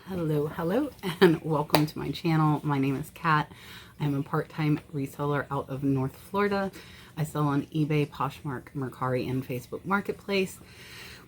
Hello, and welcome to my channel. My name is Kat. I'm a part-time reseller out of North Florida. I sell on eBay, Poshmark, Mercari, and Facebook Marketplace.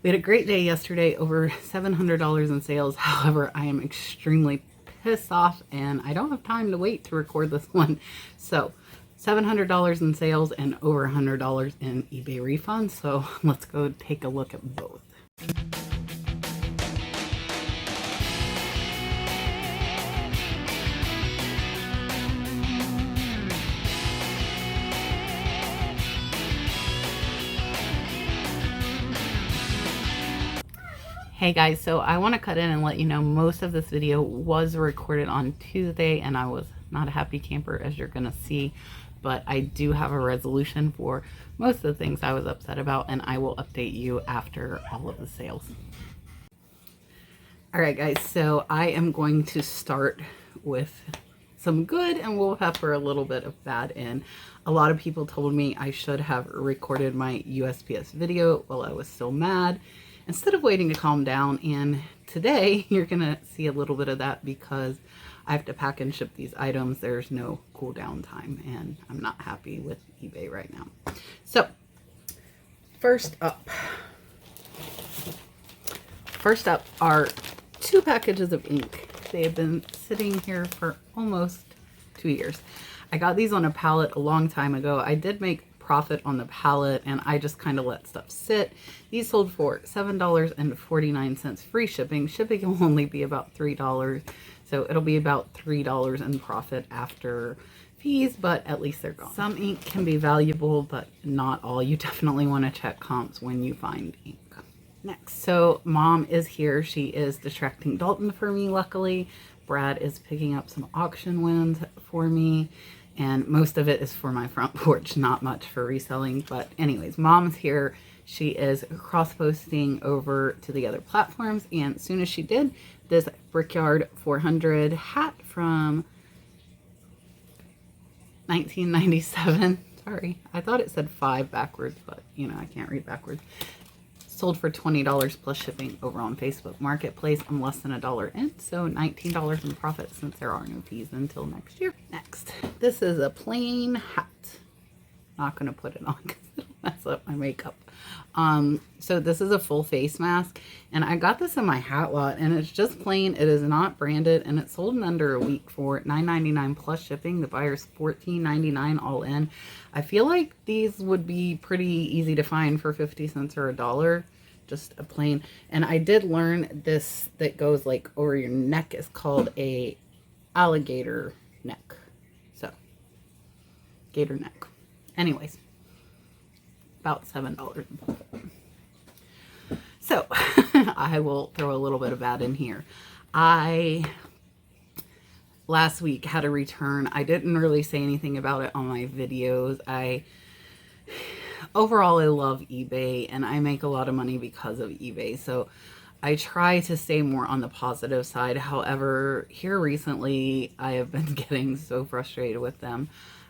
We had a great day yesterday, over $700 in sales. However, I am extremely pissed off and I don't have time to wait to record this one. So $700 in sales and over $100 in eBay refunds. So let's go take a look at both. Hey guys, so I want to cut in and let you know most of this video was recorded on Tuesday and I was not a happy camper, as you're going to see, but I do have a resolution for most of the things I was upset about, and I will update you after all of the sales. Alright guys, so I am going to start with some good and we'll pepper a little bit of bad in. A lot of people told me I should have recorded my USPS video while I was still mad, instead of waiting to calm down, and today you're gonna see a little bit of that because I have to pack and ship these items. There's no cool down time and I'm not happy with eBay right now. So first up are two packages of ink. They have been sitting here for almost 2 years. I got these on a pallet a long time ago. I did make profit on the pallet and I just kind of let stuff sit. These sold for $7.49 free shipping. Shipping will only be about $3, so it'll be about $3 in profit after fees, but at least they're gone. Some ink can be valuable, but not all. You definitely want to check comps when you find ink. Next, so Mom is here. She is distracting Dalton for me, luckily. Brad is picking up some auction wins for me, and most of it is for my front porch, not much for reselling. But anyways, Mom's here. She is cross-posting over to the other platforms, and as soon as she did, this Brickyard 400 hat from 1997. Sorry, I thought it said 5 backwards, but you know, I can't read backwards. Sold for $20 plus shipping over on Facebook Marketplace. I'm less than $1 in, so $19 in profit since there are no fees until next year. Next, this is a plain hat. Not going to put it on because it'll mess up my makeup. So this is a full face mask, and I got this in my hat lot, and it's just plain. It is not branded, and it sold in under a week for $9.99 plus shipping. The buyer's $14.99 all in. I feel like these would be pretty easy to find for 50 cents or $1. Just a plain. And I did learn this that goes like over your neck is called a alligator neck. So gator neck. Anyways, about $7 in profit. So I will throw a little bit of that in here. Last week had a return. I didn't really say anything about it on my videos. Overall, I love eBay and I make a lot of money because of eBay. So I try to stay more on the positive side. However, here recently, I have been getting so frustrated with them.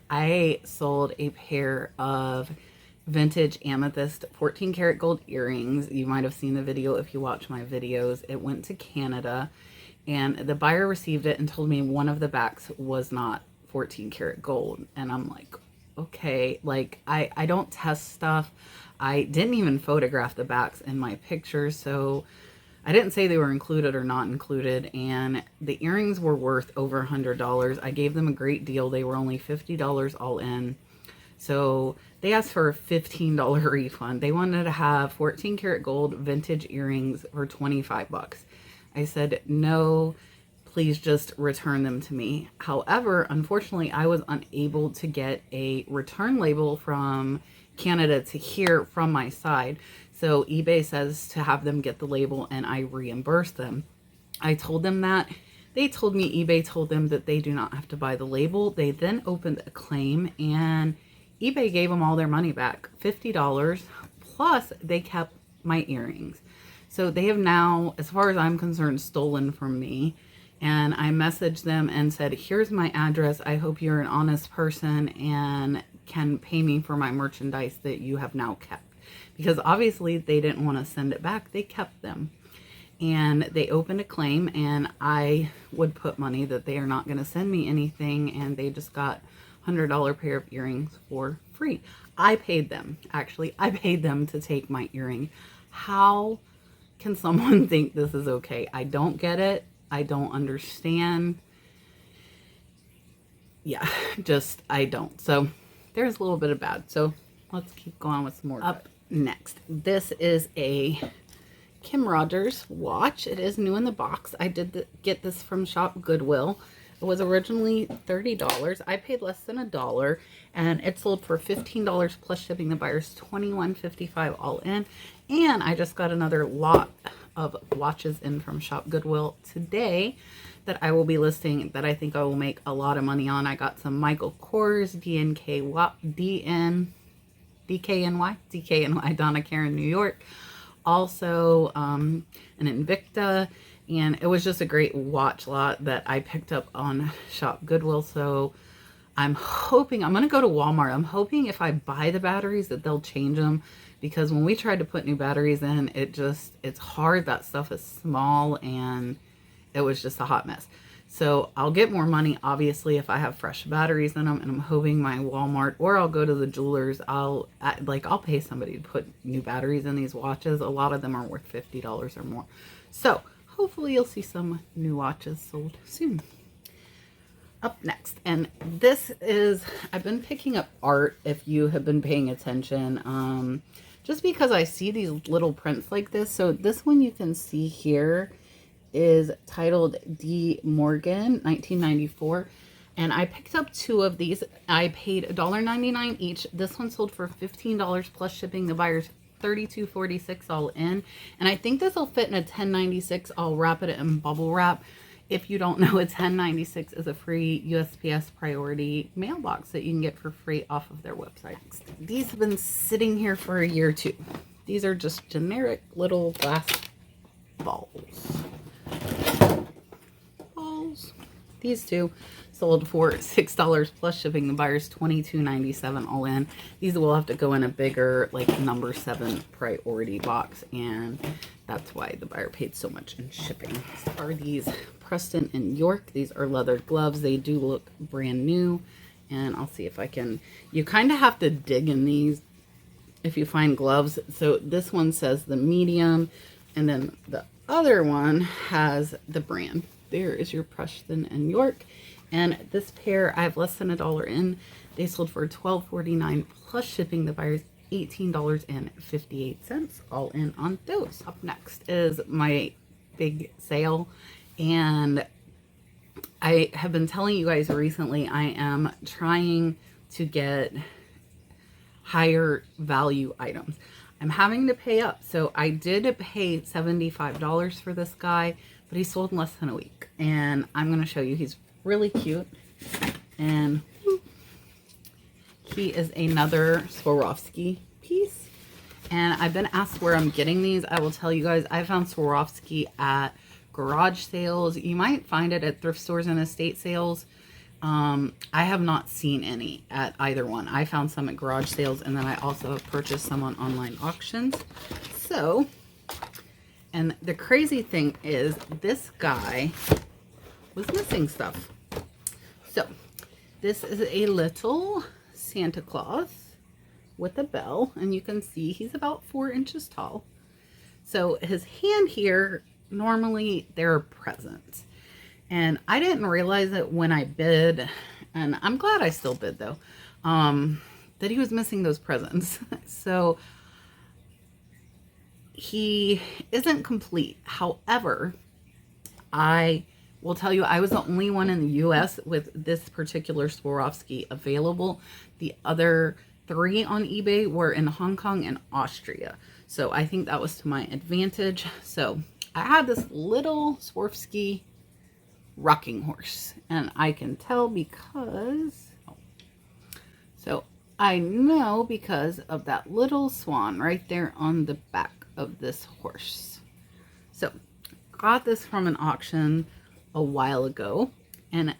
I sold a pair of vintage amethyst 14 karat gold earrings. You might have seen the video if you watch my videos. It went to Canada, and the buyer received it and told me one of the backs was not 14 karat gold. And I'm like, okay, like I don't test stuff. I didn't even photograph the backs in my pictures, so I didn't say they were included or not included, and the earrings were worth over $100. I gave them a great deal. They were only $50 all in. So they asked for a $15 refund. They wanted to have 14 karat gold vintage earrings for 25 bucks. I said, no, please just return them to me. However, unfortunately, I was unable to get a return label from Canada to here from my side. So eBay says to have them get the label and I reimburse them. I told them that. They told me eBay told them that they do not have to buy the label. They then opened a claim and eBay gave them all their money back, $50, plus they kept my earrings. So they have now, as far as I'm concerned, stolen from me. And I messaged them and said, here's my address. I hope you're an honest person and can pay me for my merchandise that you have now kept. Because obviously they didn't want to send it back. They kept them. and they opened a claim, and I would put money that they are not going to send me anything, and they just got $100 pair of earrings for free. I paid them. Actually, I paid them to take my earring. How can someone think this is okay? I don't get it. I don't understand. Yeah, just I don't. So there's a little bit of bad. So let's keep going with some more. Up next, this is a Kim Rogers watch. It is new in the box. I did get this from Shop Goodwill. It was originally $30. I paid less than $1, and it sold for $15 plus shipping. The buyer's $21.55 all in. And I just got another lot of watches in from Shop Goodwill today that I will be listing that I think I will make a lot of money on. I got some Michael Kors DKNY Donna Karan, New York. Also an Invicta, and it was just a great watch lot that I picked up on Shop Goodwill. So I'm hoping, I'm going to go to Walmart. I'm hoping if I buy the batteries that they'll change them, because when we tried to put new batteries in, it's hard. That stuff is small, and it was just a hot mess. So I'll get more money, obviously, if I have fresh batteries in them, and I'm hoping my Walmart, or I'll go to the jewelers. I'll pay somebody to put new batteries in these watches. A lot of them are worth $50 or more. So hopefully you'll see some new watches sold soon. Up next, and this is, I've been picking up art, if you have been paying attention, just because I see these little prints like this. So this one you can see here is titled D. Morgan, 1994. And I picked up 2 of these. I paid $1.99 each. This one sold for $15 plus shipping. The buyer's $32.46 all in. And I think this will fit in a $10.96. I'll wrap it in bubble wrap. If you don't know, a $10.96 is a free USPS priority mailbox that you can get for free off of their website. These have been sitting here for a year or two. These are just generic little glass balls. These 2 sold for $6 plus shipping. The buyer's $22.97 all in. These will have to go in a bigger, like, number 7 priority box, and that's why the buyer paid so much in shipping. These are these Preston and York. These are leather gloves. They do look brand new, and I'll see if I can. You kind of have to dig in these if you find gloves. So this one says the medium, and then the other one has the brand. There is your Preston and York. And this pair, I have less than $1 in. They sold for $12.49 plus shipping. The buyer's $18.58 all in on those. Up next is my big sale. And I have been telling you guys recently, I am trying to get higher value items. I'm having to pay up. So I did pay $75 for this guy, but he sold in less than a week. And I'm going to show you. He's really cute. And he is another Swarovski piece. And I've been asked where I'm getting these. I will tell you guys, I found Swarovski at garage sales. You might find it at thrift stores and estate sales. I have not seen any at either one. I found some at garage sales, and then I also have purchased some on online auctions. So, and the crazy thing is, this guy was missing stuff. So, this is a little Santa Claus with a bell, and you can see he's about 4 inches tall. So, his hand here, normally they're presents. And I didn't realize it when I bid, and I'm glad I still bid though, that he was missing those presents. So he isn't complete. However, I will tell you, I was the only one in the US with this particular Swarovski available. The other 3 on eBay were in Hong Kong and Austria. So I think that was to my advantage. So I had this little Swarovski rocking horse, and I can tell because, so I know because of that little swan right there on the back of this horse. So got this from an auction a while ago, and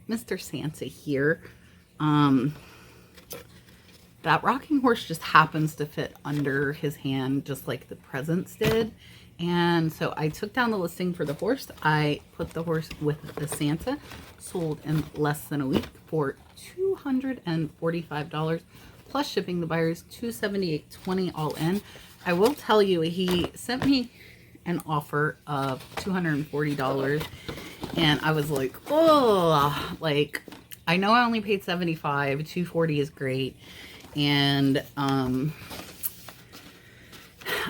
Mr. Santa here, that rocking horse just happens to fit under his hand just like the presents did. And so I took down the listing for the horse. I put the horse with the Santa, sold in less than a week for $245 plus shipping. The buyer's $278.20 all in. I will tell you, he sent me an offer of $240, and I was like, oh, like, I know I only paid $75, $240 is great. And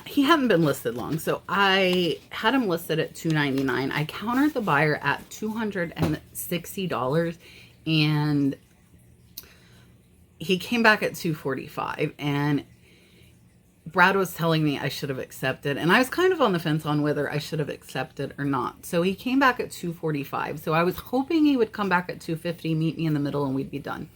he hadn't been listed long, so I had him listed at $299. I countered the buyer at $260, and he came back at $245. And Brad was telling me I should have accepted, and I was kind of on the fence on whether I should have accepted or not. So he came back at $245. So I was hoping he would come back at $250, meet me in the middle, and we'd be done.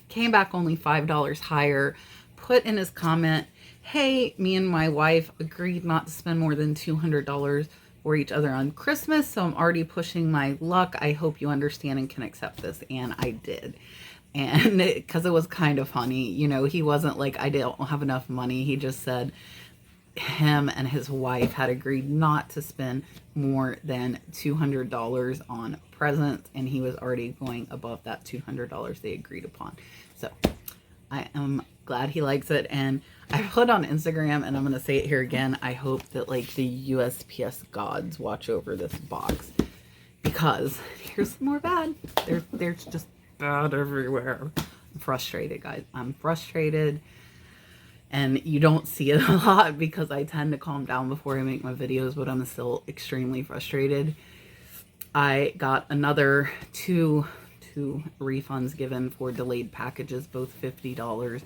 Came back only $5 higher. Put in his comment, hey, me and my wife agreed not to spend more than $200 for each other on Christmas, so I'm already pushing my luck. I hope you understand and can accept this. And I did. And because it was kind of funny, you know, he wasn't like, I don't have enough money. He just said him and his wife had agreed not to spend more than $200 on presents, and he was already going above that $200 they agreed upon. So I am glad he likes it. And I put on Instagram, and I'm going to say it here again, I hope that like the USPS gods watch over this box, because here's some more bad. There's just bad everywhere. I'm frustrated, guys. I'm frustrated, and you don't see it a lot because I tend to calm down before I make my videos, but I'm still extremely frustrated. I got another two refunds given for delayed packages, both $50.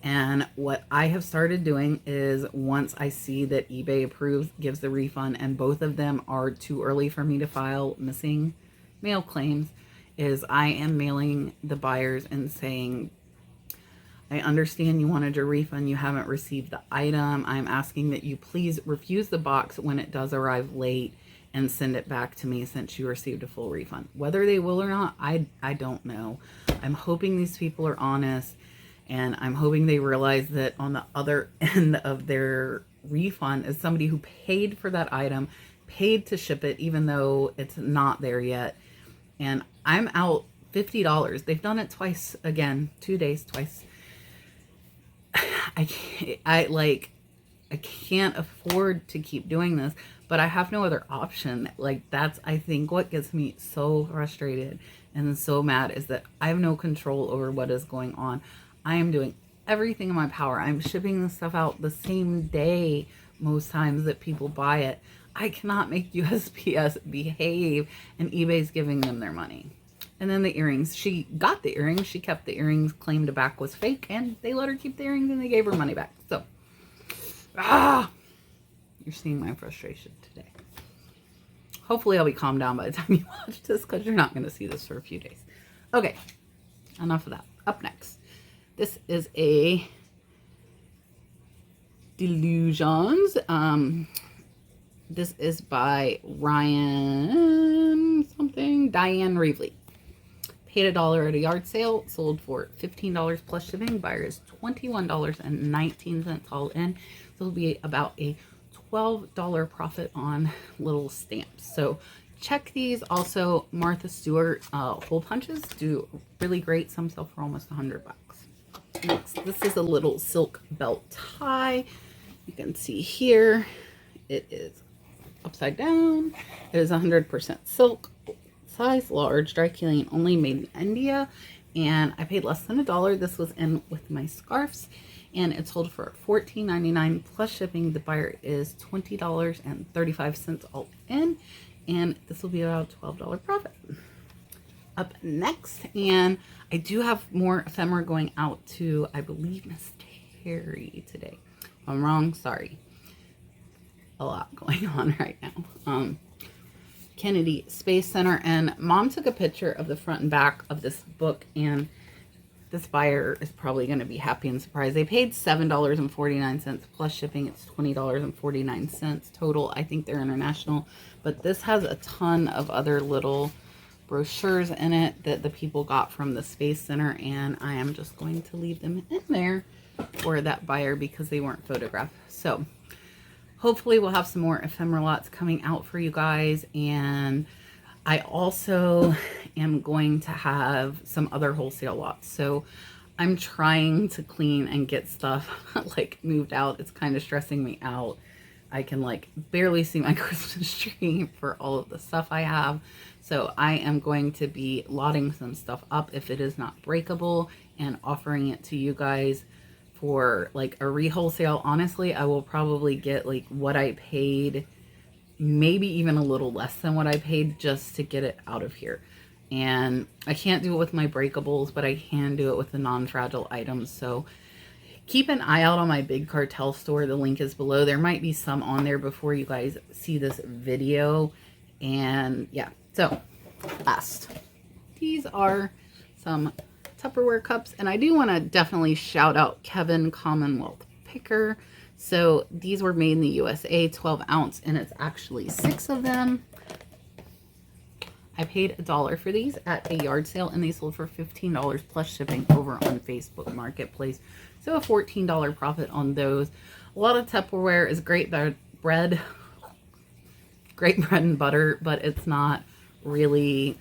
And what I have started doing is, once I see that eBay approves, gives the refund, and both of them are too early for me to file missing mail claims, is I am mailing the buyers and saying, I understand you wanted your refund, you haven't received the item. I'm asking that you please refuse the box when it does arrive late and send it back to me since you received a full refund. Whether they will or not, I don't know. I'm hoping these people are honest, and I'm hoping they realize that on the other end of their refund is somebody who paid for that item, paid to ship it even though it's not there yet. And I'm out $50. They've done it twice again, 2 days, twice. I can't afford to keep doing this, but I have no other option. Like, that's, I think, what gets me so frustrated and so mad, is that I have no control over what is going on. I am doing everything in my power. I'm shipping this stuff out the same day most times that people buy it. I cannot make USPS behave, and eBay's giving them their money. And then the earrings. She got the earrings. She kept the earrings, claimed a back was fake, and they let her keep the earrings, and they gave her money back. So, you're seeing my frustration today. Hopefully I'll be calmed down by the time you watch this, because you're not going to see this for a few days. Okay, enough of that. Up next, this is a Delusions. This is by Diane Reevely. Paid $1 at a yard sale, sold for $15 plus shipping. Buyer is $21.19 all in. So it'll be about a $12 profit on little stamps. So check these. Also, Martha Stewart hole punches do really great. Some sell for almost $100. Next, this is a little silk belt tie. You can see here, it is upside down. It is 100% silk, size large, dry cleaning only, made in India, and I paid less than $1. This was in with my scarves, and it sold for $14.99 plus shipping. The buyer is $20.35 all in, and this will be about a $12 profit. Up next, and I do have more ephemera going out to, I believe, Miss Terry today. If I'm wrong, sorry. A lot going on right now. Kennedy Space Center, and Mom took a picture of the front and back of this book, and this buyer is probably going to be happy and surprised. They paid $7.49 plus shipping. It's $20.49 total. I think they're international, but this has a ton of other little brochures in it that the people got from the Space Center, and I am just going to leave them in there for that buyer because they weren't photographed. So hopefully we'll have some more ephemera lots coming out for you guys. And I also am going to have some other wholesale lots. So I'm trying to clean and get stuff like moved out. It's kind of stressing me out. I can like barely see my Christmas tree for all of the stuff I have. So I am going to be lotting some stuff up if it is not breakable and offering it to you guys for like a re-wholesale. Honestly, I will probably get like what I paid, maybe even a little less than what I paid, just to get it out of here. And I can't do it with my breakables, but I can do it with the non-fragile items. So keep an eye out on my Big Cartel store. The link is below. There might be some on there before you guys see this video. And yeah, so last, these are some Tupperware cups. And I do want to definitely shout out Kevin Commonwealth Picker. So these were made in the USA, 12 ounce, and it's actually 6 of them. I paid $1 for these at a yard sale, and they sold for $15 plus shipping over on Facebook Marketplace. So a $14 profit on those. A lot of Tupperware is great bread and butter, but it's not really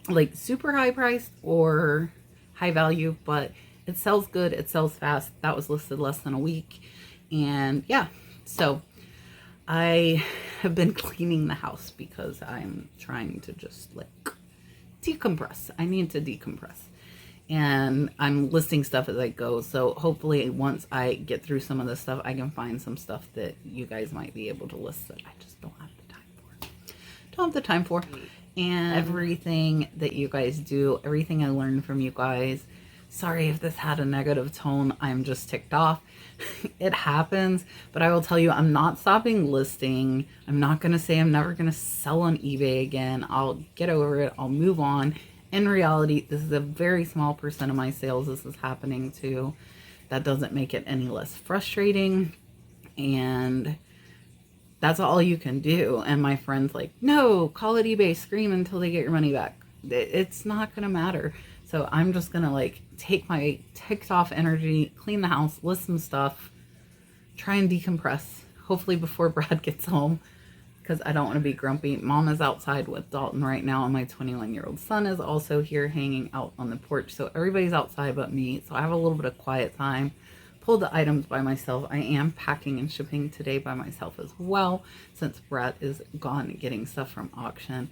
like super high priced or high value, but it sells good. It sells fast. That was listed less than a week. And yeah, so I have been cleaning the house because I'm trying to just like decompress. I need to decompress. And I'm listing stuff as I go. So hopefully once I get through some of this stuff, I can find some stuff that you guys might be able to list that I just don't have the time for. Don't have the time for. And everything that you guys do, everything I learned from you guys. Sorry if this had a negative tone. I'm just ticked off. It happens, but I will tell you, I'm not stopping listing. I'm not going to say I'm never going to sell on eBay again. I'll get over it. I'll move on. In reality, this is a very small percent of my sales this is happening to. That doesn't make it any less frustrating. And that's all you can do. And my friend's like, no, call it eBay, scream until they get your money back. It's not going to matter. So I'm just going to like take my ticked off energy, clean the house, list some stuff, try and decompress, hopefully before Brad gets home, because I don't want to be grumpy. Mom is outside with Dalton right now, and my 21-year-old son is also here hanging out on the porch. So everybody's outside but me. So I have a little bit of quiet time. Pulled the items by myself. I am packing and shipping today by myself as well, since Brad is gone getting stuff from auction.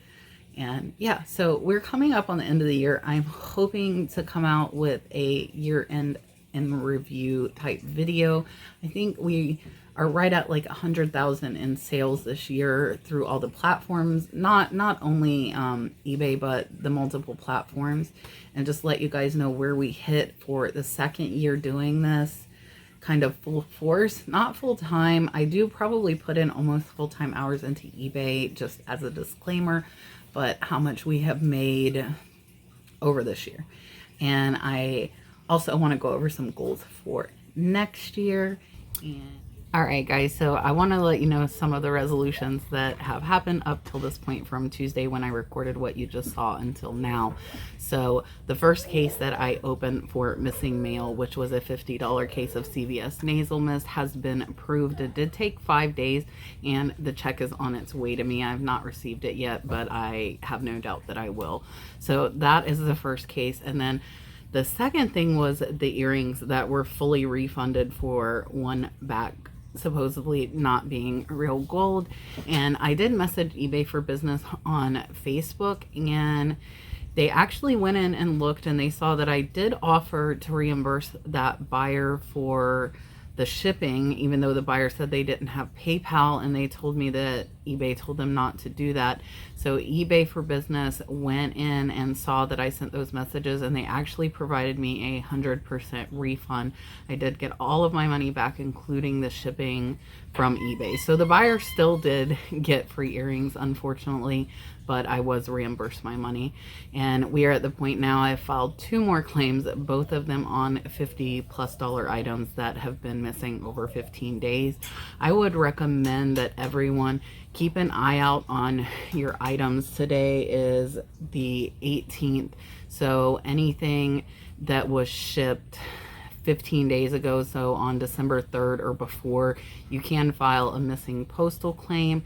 And yeah, so we're coming up on the end of the year. I'm hoping to come out with a year-end and review type video. I think we are right at like 100,000 in sales this year through all the platforms, not only eBay, but the multiple platforms. And just let you guys know where we hit for the second year doing this, kind of full force, not full time. I do probably put in almost full-time hours into eBay, just as a disclaimer, but how much we have made over this year. And I also want to go over some goals for next year. And all right, guys, so I want to let you know some of the resolutions that have happened up till this point from Tuesday when I recorded what you just saw until now. So the first case that I opened for missing mail, which was a $50 case of CVS nasal mist, has been approved. It did take 5 days, and the check is on its way to me. I have not received it yet, but I have no doubt that I will. So that is the first case. And then the second thing was the earrings that were fully refunded for one back, supposedly not being real gold. And I did message eBay for Business on Facebook, and they actually went in and looked, and they saw that I did offer to reimburse that buyer for the shipping, even though the buyer said they didn't have PayPal, and they told me that eBay told them not to do that. So eBay for Business went in and saw that I sent those messages, and they actually provided me a 100% refund. I did get all of my money back, including the shipping from eBay. So the buyer still did get free earrings, unfortunately, but I was reimbursed my money. And we are at the point now, I've filed 2 more claims, both of them on $50+ items that have been missing over 15 days. I would recommend that everyone keep an eye out on your items. Today is the 18th, so anything that was shipped 15 days ago, so on December 3rd or before, you can file a missing postal claim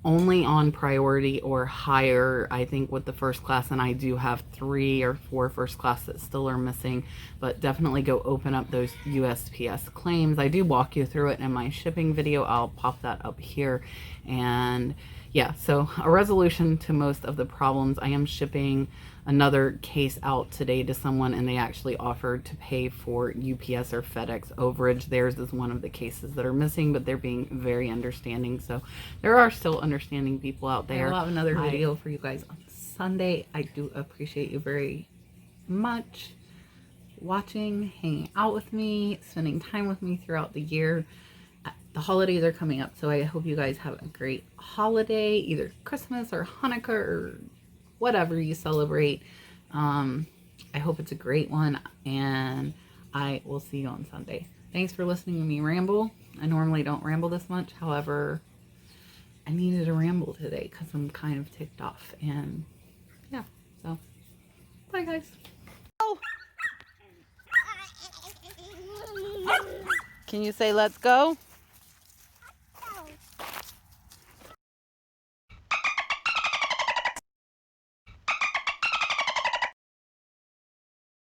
only on priority or higher, I think, with the first class. And I do have 3 or 4 first class that still are missing, but definitely go open up those USPS claims. I do walk you through it in my shipping video. I'll pop that up here. And yeah, so a resolution to most of the problems. I am shipping another case out today to someone, and they actually offered to pay for UPS or FedEx overage. Theirs is one of the cases that are missing, but they're being very understanding. So there are still understanding people out there. I'll have another video for you guys on Sunday. I do appreciate you very much watching, hanging out with me, spending time with me throughout the year. The holidays are coming up, so I hope you guys have a great holiday, either Christmas or Hanukkah or whatever you celebrate. I hope it's a great one, and I will see you on Sunday. Thanks for listening to me ramble. I normally don't ramble this much. However, I needed to ramble today because I'm kind of ticked off. And yeah, so bye guys. Oh. Can you say let's go?